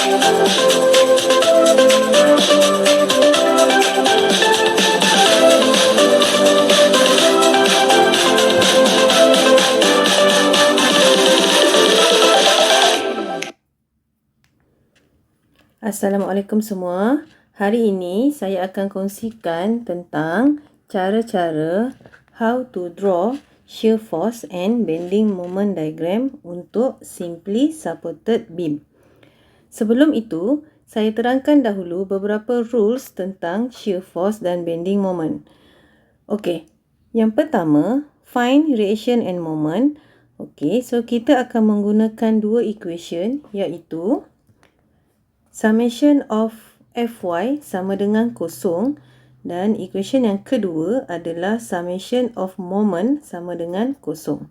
Assalamualaikum semua. Hari ini saya akan kongsikan tentang cara-cara how to draw shear force and bending moment diagram untuk simply supported beam. Sebelum itu, saya terangkan dahulu beberapa rules tentang shear force dan bending moment. Okey, yang pertama, find reaction and moment. Okey, so kita akan menggunakan dua equation iaitu summation of Fy sama dengan kosong dan equation yang kedua adalah summation of moment sama dengan kosong.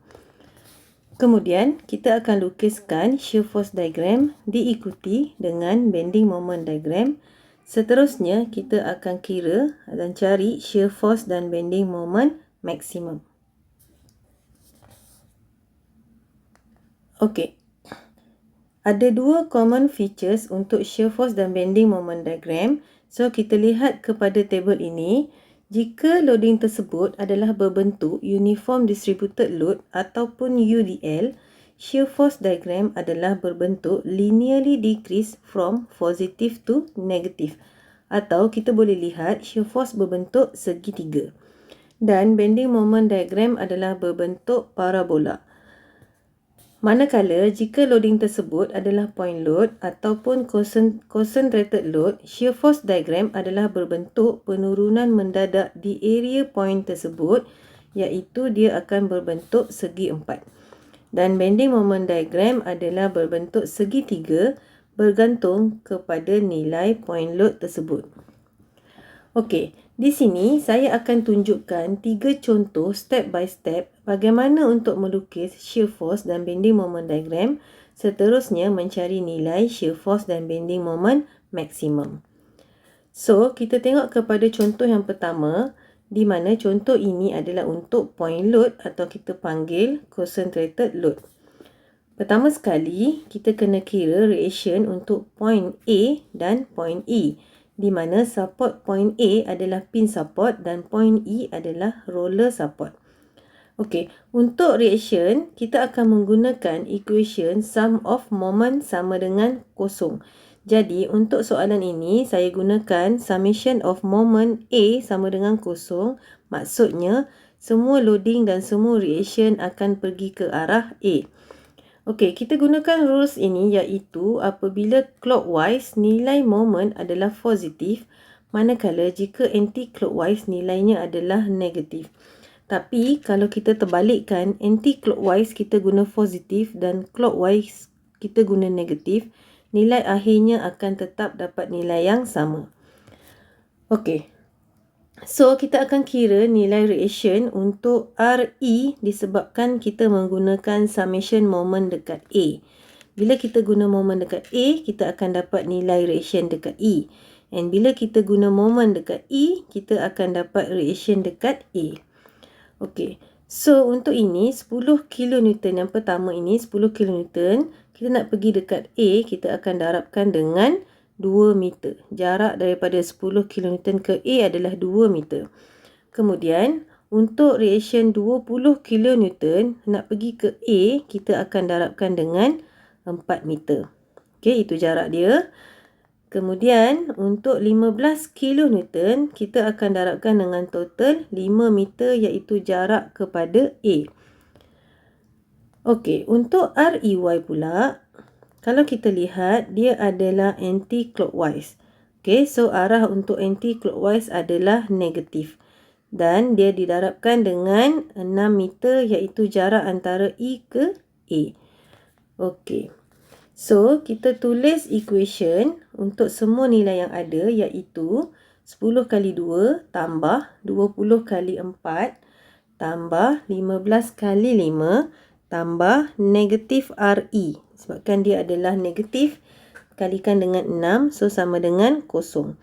Kemudian kita akan lukiskan shear force diagram diikuti dengan bending moment diagram. Seterusnya kita akan kira dan cari shear force dan bending moment maksimum. Okey. Ada dua common features untuk shear force dan bending moment diagram. So, kita lihat kepada tabel ini. Jika loading tersebut adalah berbentuk uniform distributed load ataupun UDL, shear force diagram adalah berbentuk linearly decrease from positive to negative. Atau kita boleh lihat shear force berbentuk segitiga. Dan bending moment diagram adalah berbentuk parabola. Manakala jika loading tersebut adalah point load ataupun concentrated load, shear force diagram adalah berbentuk penurunan mendadak di area point tersebut, iaitu dia akan berbentuk segi empat. Dan bending moment diagram adalah berbentuk segitiga bergantung kepada nilai point load tersebut. Okey, di sini saya akan tunjukkan 3 contoh step by step bagaimana untuk melukis shear force dan bending moment diagram, seterusnya mencari nilai shear force dan bending moment maksimum. So, kita tengok kepada contoh yang pertama, di mana contoh ini adalah untuk point load atau kita panggil concentrated load. Pertama sekali, kita kena kira reaction untuk point A dan point E, di mana support point A adalah pin support dan point E adalah roller support. Okey, untuk reaction, kita akan menggunakan equation sum of moment sama dengan kosong. Jadi, untuk soalan ini, saya gunakan summation of moment A sama dengan kosong. Maksudnya, semua loading dan semua reaction akan pergi ke arah A. Okey, kita gunakan rules ini iaitu apabila clockwise nilai moment adalah positif, manakala jika anti-clockwise nilainya adalah negatif. Tapi kalau kita terbalikkan, anti-clockwise kita guna positif dan clockwise kita guna negatif, nilai akhirnya akan tetap dapat nilai yang sama. Okey. So, kita akan kira nilai reaction untuk RE disebabkan kita menggunakan summation moment dekat A. Bila kita guna moment dekat A, kita akan dapat nilai reaction dekat E. And bila kita guna moment dekat E, kita akan dapat reaction dekat A. Okey. So, untuk ini 10 kN yang pertama ini 10 kN, kita nak pergi dekat A, kita akan darabkan dengan 2 meter. Jarak daripada 10 kN ke A adalah 2 meter. Kemudian, untuk reaction 20 kN nak pergi ke A, kita akan darabkan dengan 4 meter. Okey, itu jarak dia. Kemudian, untuk 15 kN, kita akan darabkan dengan total 5 meter iaitu jarak kepada A. Okey, untuk REY pula, kalau kita lihat, dia adalah anti-clockwise. Okey, so arah untuk anti-clockwise adalah negatif. Dan dia didarabkan dengan 6 meter iaitu jarak antara E ke A. Okey. So, kita tulis equation untuk semua nilai yang ada iaitu 10 kali 2 tambah 20 kali 4 tambah 15 kali 5 tambah negatif RE. Sebabkan dia adalah negatif, kalikan dengan 6, so sama dengan kosong.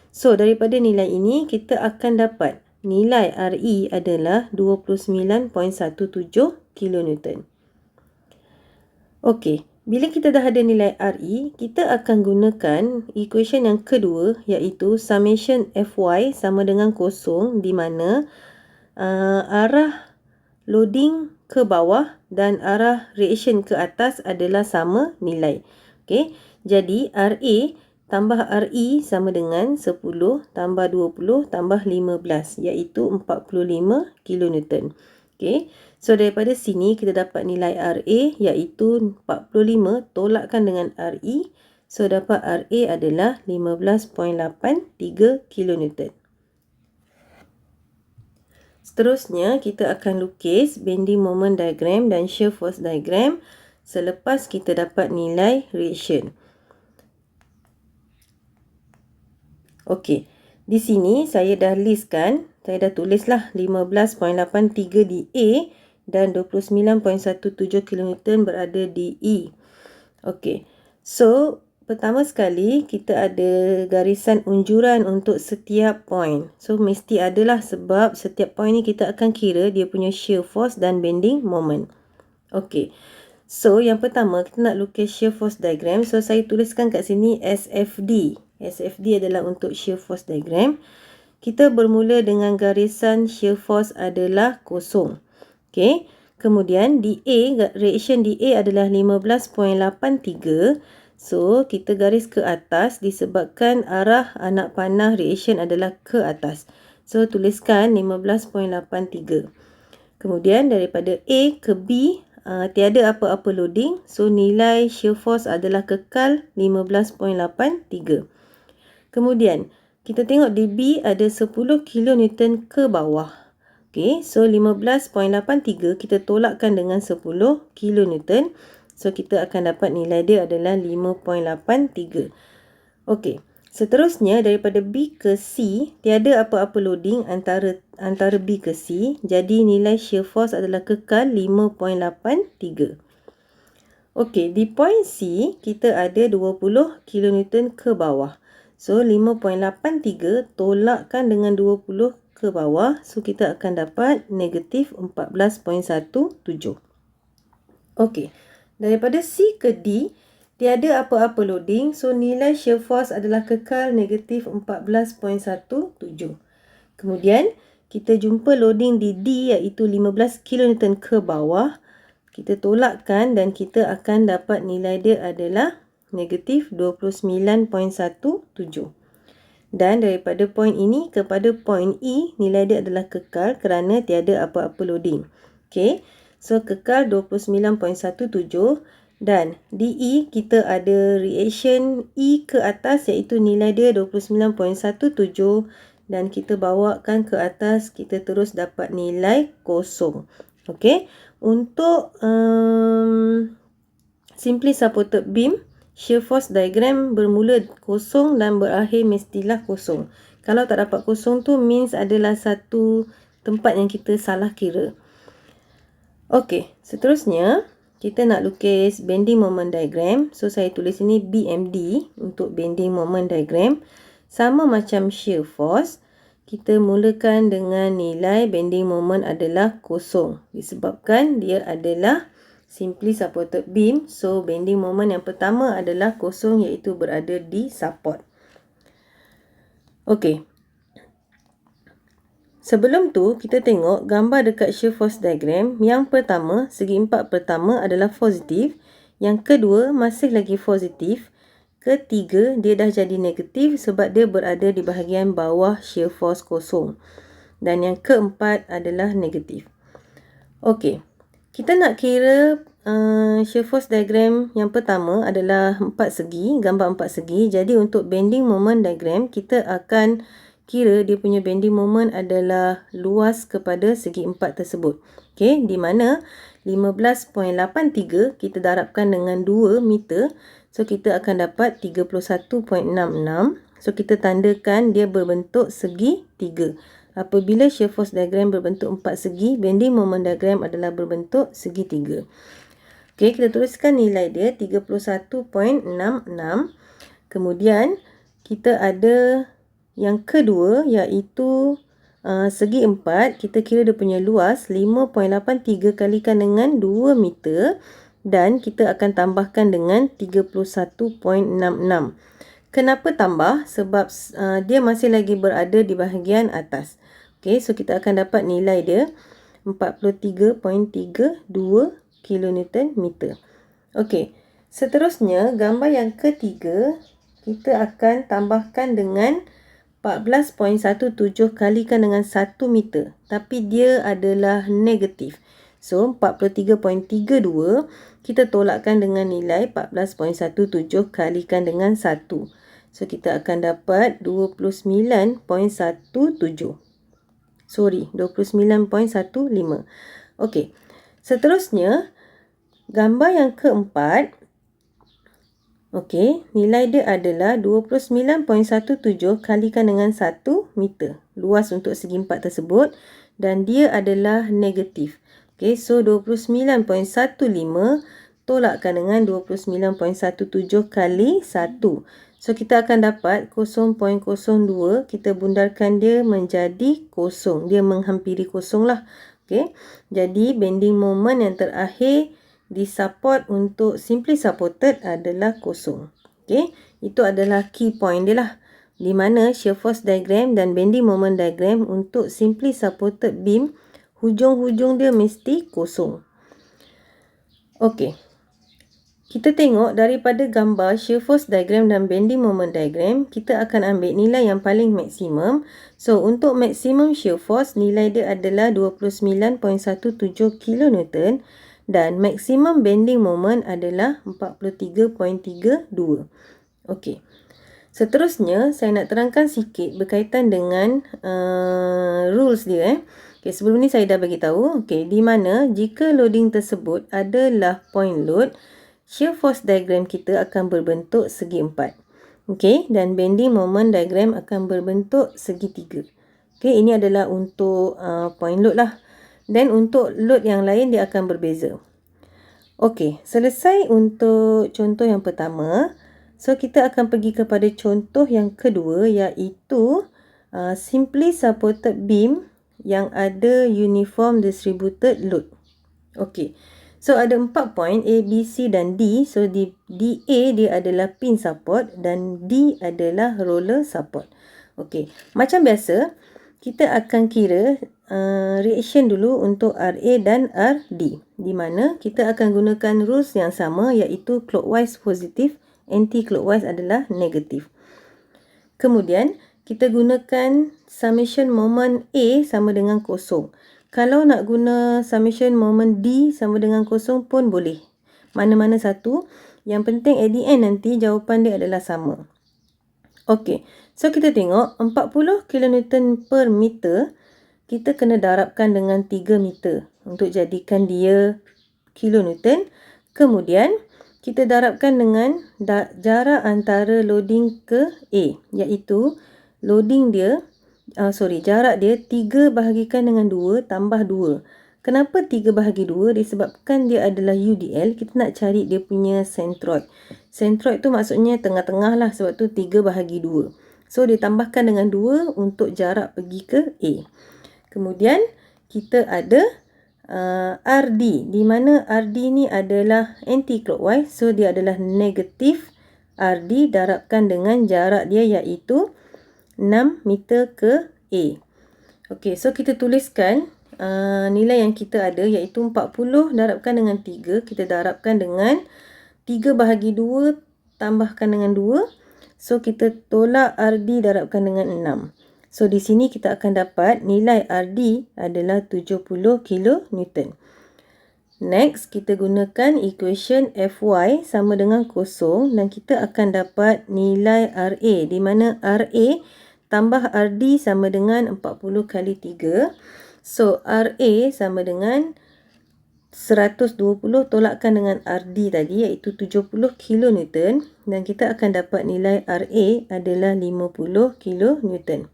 So, daripada nilai ini, kita akan dapat nilai RE adalah 29.17 kN. Okey, Bila kita dah ada nilai RE, kita akan gunakan equation yang kedua, iaitu summation Fy sama dengan kosong, di mana arah loading ke bawah dan arah reaction ke atas adalah sama nilai. Okey, jadi RA tambah RE sama dengan 10 tambah 20 tambah 15, iaitu 45 kN. Okey, so daripada sini kita dapat nilai RA iaitu 45 tolakkan dengan RE. So dapat RA adalah 15.83 kN. Seterusnya, kita akan lukis bending moment diagram dan shear force diagram selepas kita dapat nilai reaction. Okey, di sini saya dah listkan, saya dah tulislah 15.83 di A dan 29.17 kN berada di E. Okey, so pertama sekali kita ada garisan unjuran untuk setiap point. So mesti adalah, sebab setiap point ni kita akan kira dia punya shear force dan bending moment. Okey, so yang pertama kita nak lukis shear force diagram. So saya tuliskan kat sini SFD. SFD adalah untuk shear force diagram. Kita bermula dengan garisan shear force adalah kosong. Okey, kemudian DA, reaction DA adalah 15.83. So kita garis ke atas disebabkan arah anak panah reaction adalah ke atas. So tuliskan 15.83. Kemudian daripada A ke B, tiada apa-apa loading. So nilai shear force adalah kekal 15.83. Kemudian kita tengok di B ada 10 kN ke bawah. Okey, so 15.83 kita tolakkan dengan 10 kN. So kita akan dapat nilai dia adalah 5.83. Okey, seterusnya daripada B ke C tiada apa-apa loading antara B ke C. Jadi nilai shear force adalah kekal 5.83. Okey, di point C kita ada 20 kN ke bawah. So 5.83 tolakkan dengan 20 ke bawah. So kita akan dapat negatif 14.17. Okey, daripada C ke D tiada apa-apa loading. So nilai shear force adalah kekal negatif 14.17. Kemudian kita jumpa loading di D iaitu 15 kN ke bawah. Kita tolakkan dan kita akan dapat nilai dia adalah negatif 29.17. Dan daripada point ini kepada point E, nilai dia adalah kekal kerana tiada apa-apa loading. Okey, so kekal 29.17. Dan di E kita ada reaction E ke atas iaitu nilai dia 29.17. Dan kita bawakan ke atas, kita terus dapat nilai kosong. Okey, untuk simply supported beam, shear force diagram bermula kosong dan berakhir mestilah kosong. Kalau tak dapat kosong tu means adalah satu tempat yang kita salah kira. Okey, seterusnya kita nak lukis bending moment diagram. So saya tulis ini BMD untuk bending moment diagram. Sama macam shear force, kita mulakan dengan nilai bending moment adalah kosong disebabkan dia adalah simply supported beam. So bending moment yang pertama adalah kosong iaitu berada di support. Okey, sebelum tu kita tengok gambar dekat shear force diagram. Yang pertama, segi empat pertama adalah positif. Yang kedua masih lagi positif. Ketiga dia dah jadi negatif sebab dia berada di bahagian bawah shear force kosong. Dan yang keempat adalah negatif. Okey, kita nak kira shear force diagram yang pertama adalah empat segi, gambar empat segi. Jadi untuk bending moment diagram, kita akan kira dia punya bending moment adalah luas kepada segi empat tersebut. Okey, di mana 15.83 kita darabkan dengan 2 meter. So kita akan dapat 31.66. So kita tandakan dia berbentuk segi 3. Apabila shear force diagram berbentuk empat segi, bending moment diagram adalah berbentuk segi 3. Okey, kita tuliskan nilai dia 31.66. Kemudian kita ada yang kedua iaitu segi 4. Kita kira dia punya luas 5.83 kalikan dengan 2 meter. dan kita akan tambahkan dengan 31.66. Kenapa tambah? Sebab dia masih lagi berada di bahagian atas. Okey, so kita akan dapat nilai dia 43.32 kilonewton meter. Okey, seterusnya gambar yang ketiga, kita akan tambahkan dengan 14.17 kalikan dengan 1 meter. Tapi dia adalah negatif. So, 43.32 kita tolakkan dengan nilai 14.17 kalikan dengan 1. So, kita akan dapat 29.17. Sorry, 29.15. Okey, seterusnya gambar yang keempat. Okey, nilai dia adalah 29.17 kalikan dengan 1 meter. Luas untuk segi empat tersebut dan dia adalah negatif. Okey, so 29.15 tolakkan dengan 29.17 kali 1. So kita akan dapat 0.02. Kita bundarkan dia menjadi kosong. Dia menghampiri kosong lah. Okey, jadi bending moment yang terakhir di support untuk simply supported adalah kosong. Okey, itu adalah key point dia lah. Di mana shear force diagram dan bending moment diagram untuk simply supported beam, hujung-hujung dia mesti kosong. Okey, kita tengok daripada gambar shear force diagram dan bending moment diagram, kita akan ambil nilai yang paling maksimum. So, untuk maksimum shear force, nilai dia adalah 29.17 kilonewton. Dan maksimum bending moment adalah 43.32. Okey. Seterusnya, saya nak terangkan sikit berkaitan dengan rules dia. Okey, sebelum ni saya dah bagi tahu. Okey, di mana jika loading tersebut adalah point load, shear force diagram kita akan berbentuk segi empat. Okey, dan bending moment diagram akan berbentuk segi tiga. Okey, ini adalah untuk point load lah. Dan untuk load yang lain dia akan berbeza. Okey, selesai untuk contoh yang pertama. So, kita akan pergi kepada contoh yang kedua, iaitu simply supported beam yang ada uniform distributed load. Okey, so ada 4 point A, B, C dan D. So, di DA dia adalah pin support dan D adalah roller support. Okey, macam biasa, kita akan kira reaction dulu untuk RA dan RD. Di mana kita akan gunakan rules yang sama, iaitu clockwise positif, anti-clockwise adalah negatif. Kemudian, kita gunakan summation moment A sama dengan kosong. Kalau nak guna summation moment D sama dengan kosong pun boleh. Mana-mana satu. Yang penting at the end nanti jawapan dia adalah sama. Okey, so kita tengok 40 kN per meter. Kita kena darabkan dengan 3 meter untuk jadikan dia kilonewton. Kemudian, kita darabkan dengan jarak antara loading ke A, iaitu loading dia, jarak dia 3 bahagikan dengan 2 tambah 2. Kenapa 3 bahagi 2? Disebabkan dia adalah UDL, kita nak cari dia punya centroid. Centroid tu maksudnya tengah-tengah lah, sebab tu 3 bahagi 2. So, ditambahkan dengan 2 untuk jarak pergi ke A. Kemudian, kita ada RD, di mana RD ni adalah anti-clockwise. So, dia adalah negatif RD darabkan dengan jarak dia, iaitu 6 meter ke A. Okey, so kita tuliskan nilai yang kita ada, iaitu 40 darabkan dengan 3. Kita darabkan dengan 3 bahagi 2 tambahkan dengan 2. So, kita tolak RD darabkan dengan 6. So, di sini kita akan dapat nilai RD adalah 70 kilonewton. Next, kita gunakan equation Fy sama dengan kosong dan kita akan dapat nilai RA, di mana RA tambah RD sama dengan 40 kali 3. So, RA sama dengan 120 tolakkan dengan RD tadi, iaitu 70 kilonewton. Dan kita akan dapat nilai RA adalah 50 kilonewton.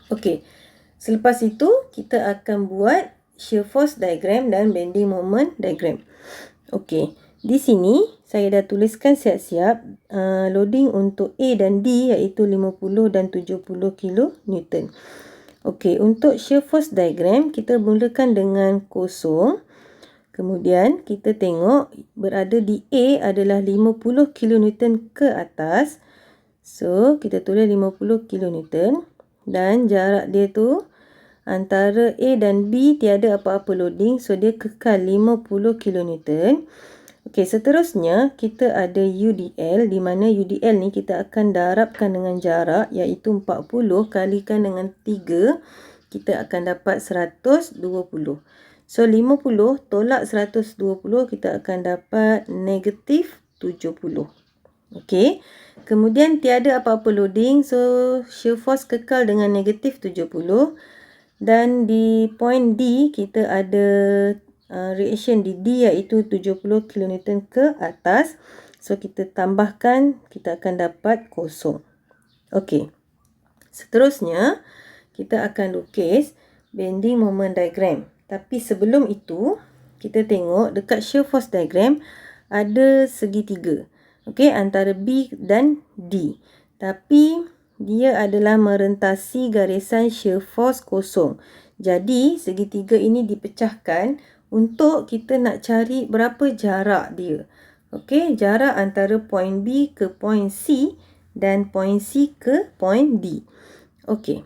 Okey, selepas itu kita akan buat shear force diagram dan bending moment diagram. Okey, di sini saya dah tuliskan siap-siap loading untuk A dan D, iaitu 50 dan 70 kilonewton. Okey, untuk shear force diagram kita mulakan dengan kosong. Kemudian kita tengok berada di A adalah 50 kN ke atas. So kita tulis 50 kN dan jarak dia tu antara A dan B tiada apa-apa loading, so dia kekal 50 kN. Okey, seterusnya kita ada UDL, di mana UDL ni kita akan darabkan dengan jarak iaitu 40 kalikan dengan 3, kita akan dapat 120. So 50 tolak 120 kita akan dapat negatif 70. Okey. Kemudian tiada apa-apa loading, so shear force kekal dengan negatif 70. Dan di point D kita ada reaction di D iaitu 70 kN ke atas. So kita tambahkan, kita akan dapat kosong. Okey. Seterusnya kita akan lukis bending moment diagram. Tapi sebelum itu, kita tengok dekat shear force diagram ada segitiga. Okey, antara B dan D. Tapi dia adalah merentasi garisan shear force kosong. Jadi segitiga ini dipecahkan untuk kita nak cari berapa jarak dia. Okey, jarak antara point B ke point C dan point C ke point D. Okey.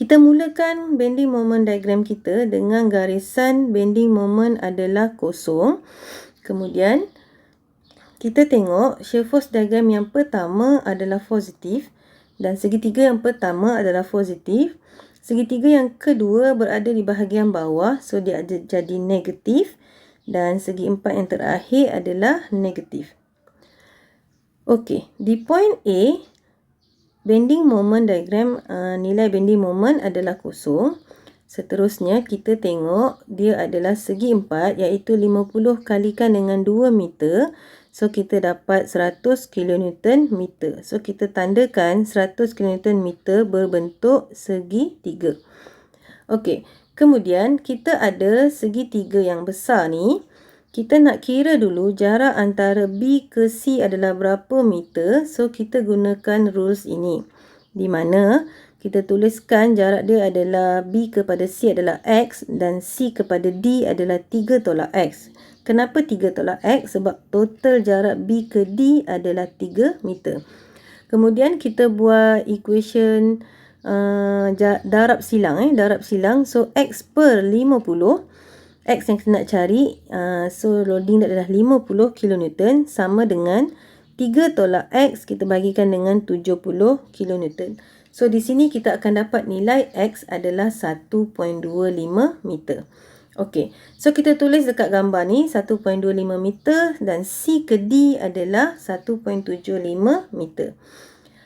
Kita mulakan bending moment diagram kita dengan garisan bending moment adalah kosong. Kemudian kita tengok shear force diagram yang pertama adalah positif dan segitiga yang pertama adalah positif. Segitiga yang kedua berada di bahagian bawah, so dia ada jadi negatif, dan segi empat yang terakhir adalah negatif. Okey, di point A bending moment diagram, nilai bending moment adalah kosong. Seterusnya kita tengok dia adalah segi empat iaitu 50 kalikan dengan 2 meter. So kita dapat 100 kN meter. So kita tandakan 100 kN meter berbentuk segitiga. Okey, kemudian kita ada segitiga yang besar ni. Kita nak kira dulu jarak antara B ke C adalah berapa meter. So kita gunakan rules ini, di mana kita tuliskan jarak dia adalah B kepada C adalah X dan C kepada D adalah 3 tolak X. Kenapa 3 tolak X? Sebab total jarak B ke D adalah 3 meter. Kemudian kita buat equation darab silang. Darab silang. So X per 50. X yang kita nak cari, so loading dia adalah 50 kN sama dengan 3 tolak X kita bagikan dengan 70 kN. So di sini kita akan dapat nilai X adalah 1.25 meter. Okey, so kita tulis dekat gambar ni 1.25 meter dan C ke D adalah 1.75 meter.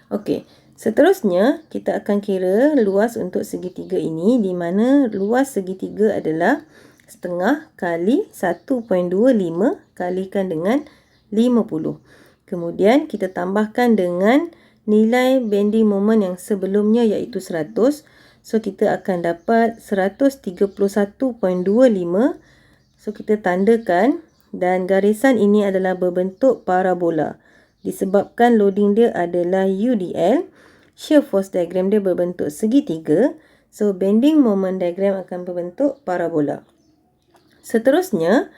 Okey, seterusnya kita akan kira luas untuk segitiga ini, di mana luas segitiga adalah setengah kali 1.25 kalikan dengan 50. Kemudian kita tambahkan dengan nilai bending moment yang sebelumnya iaitu 100. So kita akan dapat 131.25. So kita tandakan dan garisan ini adalah berbentuk parabola. Disebabkan loading dia adalah UDL, shear force diagram dia berbentuk segitiga. So bending moment diagram akan berbentuk parabola. Seterusnya,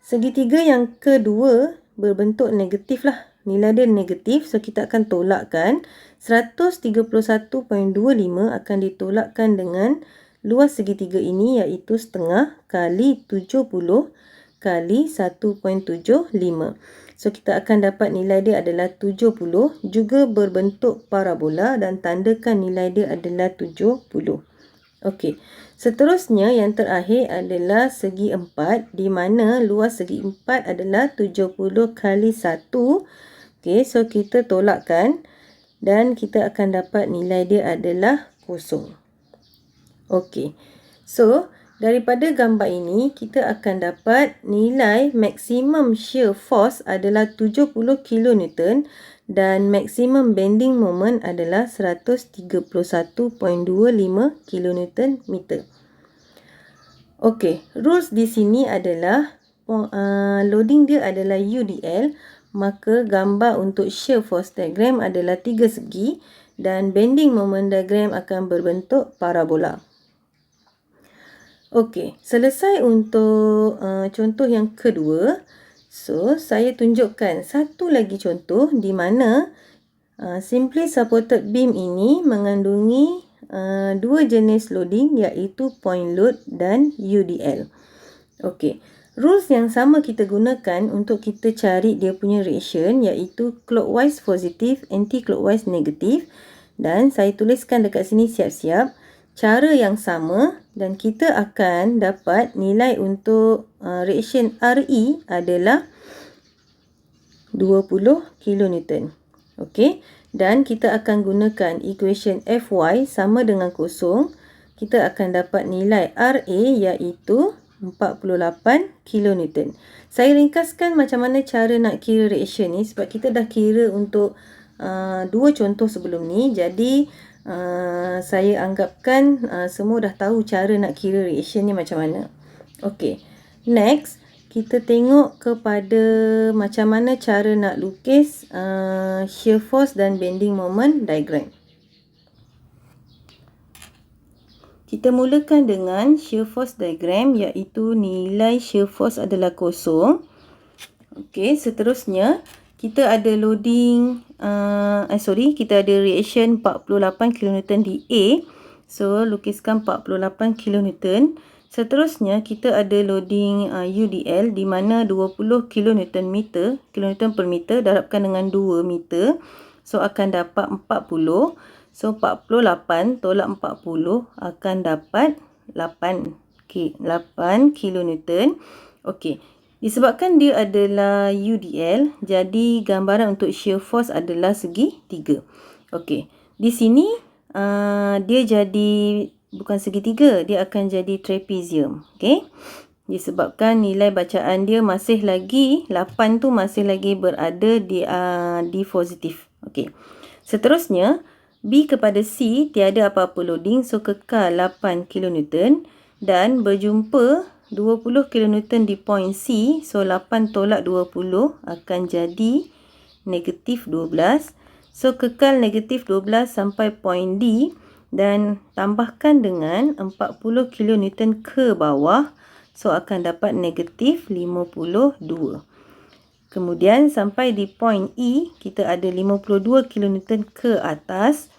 segitiga yang kedua berbentuk negatif lah. Nilai dia negatif, so kita akan tolakkan. 131.25 akan ditolakkan dengan luas segitiga ini iaitu setengah kali 70 kali 1.75. So kita akan dapat nilai dia adalah 70, juga berbentuk parabola dan tandakan nilai dia adalah 70. Okey. Seterusnya yang terakhir adalah segi empat, di mana luas segi empat adalah 70 kali 1. Okey, so kita tolakkan dan kita akan dapat nilai dia adalah kosong. Okey, so daripada gambar ini kita akan dapat nilai maksimum shear force adalah 70 kN dan maksimum bending moment adalah 131.25 kN meter. Okey, rules di sini adalah loading dia adalah UDL, maka gambar untuk shear force diagram adalah 3 segi dan bending moment diagram akan berbentuk parabola. Okey, selesai untuk contoh yang kedua. So, saya tunjukkan satu lagi contoh di mana simply supported beam ini mengandungi dua jenis loading, iaitu point load dan UDL. Okey, rules yang sama kita gunakan untuk kita cari dia punya reaction, iaitu clockwise positif, anti-clockwise negatif. Dan saya tuliskan dekat sini siap-siap. Cara yang sama dan kita akan dapat nilai untuk reaction RE adalah 20 kN. Okey, dan kita akan gunakan equation Fy sama dengan kosong. Kita akan dapat nilai Ra iaitu 48 kN. Saya ringkaskan macam mana cara nak kira reaction ni sebab kita dah kira untuk dua contoh sebelum ni. Jadi saya anggapkan semua dah tahu cara nak kira reaction ni macam mana. Okey, next kita tengok kepada macam mana cara nak lukis shear force dan bending moment diagram. Kita mulakan dengan shear force diagram, iaitu nilai shear force adalah kosong. Okey, seterusnya kita ada loading, kita ada reaction 48 kN di A. So, lukiskan 48 kN. Seterusnya, kita ada loading UDL di mana 20 kN per meter darabkan dengan 2 meter. So, akan dapat 40. So, 48 tolak 40 akan dapat 8 kN. Okey. Disebabkan dia adalah UDL, jadi gambaran untuk shear force adalah segi 3. Okey, di sini dia jadi bukan segitiga, dia akan jadi trapezium. Okey, disebabkan nilai bacaan dia masih lagi 8 tu masih lagi berada di positif. Okey, seterusnya B kepada C tiada apa-apa loading, so kekal 8 kN dan berjumpa 20 kN di point C. So 8 tolak 20 akan jadi negatif 12. So kekal negatif 12 sampai point D dan tambahkan dengan 40 kN ke bawah. So akan dapat negatif 52. Kemudian sampai di point E kita ada 52 kN ke atas.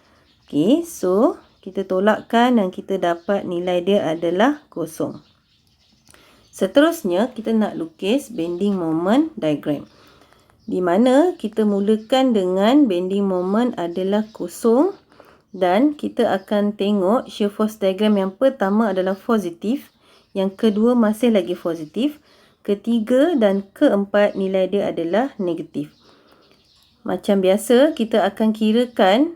Okey, so kita tolakkan dan kita dapat nilai dia adalah kosong. Seterusnya, kita nak lukis bending moment diagram. Di mana kita mulakan dengan bending moment adalah kosong. Dan kita akan tengok shear force diagram yang pertama adalah positif. Yang kedua masih lagi positif. Ketiga dan keempat nilai dia adalah negatif. Macam biasa, kita akan kirakan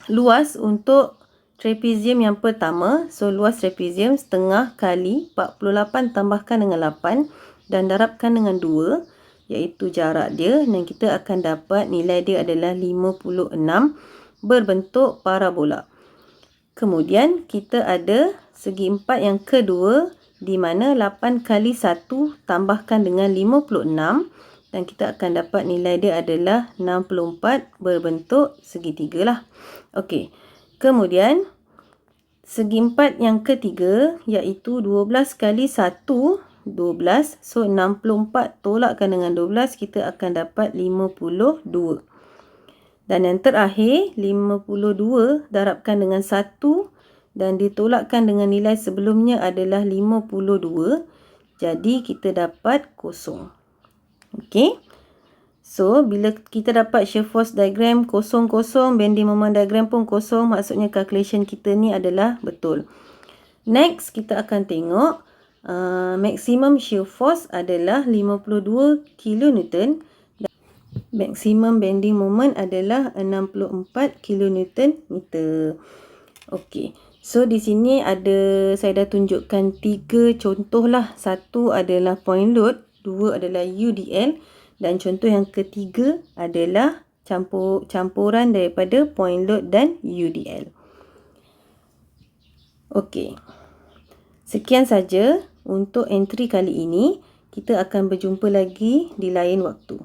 luas untuk trapezium yang pertama. So, luas trapezium setengah kali 48 tambahkan dengan 8 dan darabkan dengan 2, iaitu jarak dia. Dan kita akan dapat nilai dia adalah 56 berbentuk parabola. Kemudian, kita ada segi 4 yang kedua di mana 8 kali 1 tambahkan dengan 56. Dan kita akan dapat nilai dia adalah 64 berbentuk segitiga lah. Okey. Kemudian, segi 4 yang ketiga, iaitu 12 kali 1, 12. So, 64 tolakkan dengan 12, kita akan dapat 52. Dan yang terakhir, 52 darabkan dengan 1 dan ditolakkan dengan nilai sebelumnya adalah 52. Jadi, kita dapat kosong. Okey. So, bila kita dapat shear force diagram kosong, bending moment diagram pun kosong, maksudnya calculation kita ni adalah betul. Next, kita akan tengok maximum shear force adalah 52 kN dan maximum bending moment adalah 64 kN meter. Okey. So, di sini saya dah tunjukkan 3 contoh lah. Satu adalah point load, 2 adalah UDL. Dan contoh yang ketiga adalah campuran daripada point load dan UDL. Okey. Sekian saja untuk entry kali ini. Kita akan berjumpa lagi di lain waktu.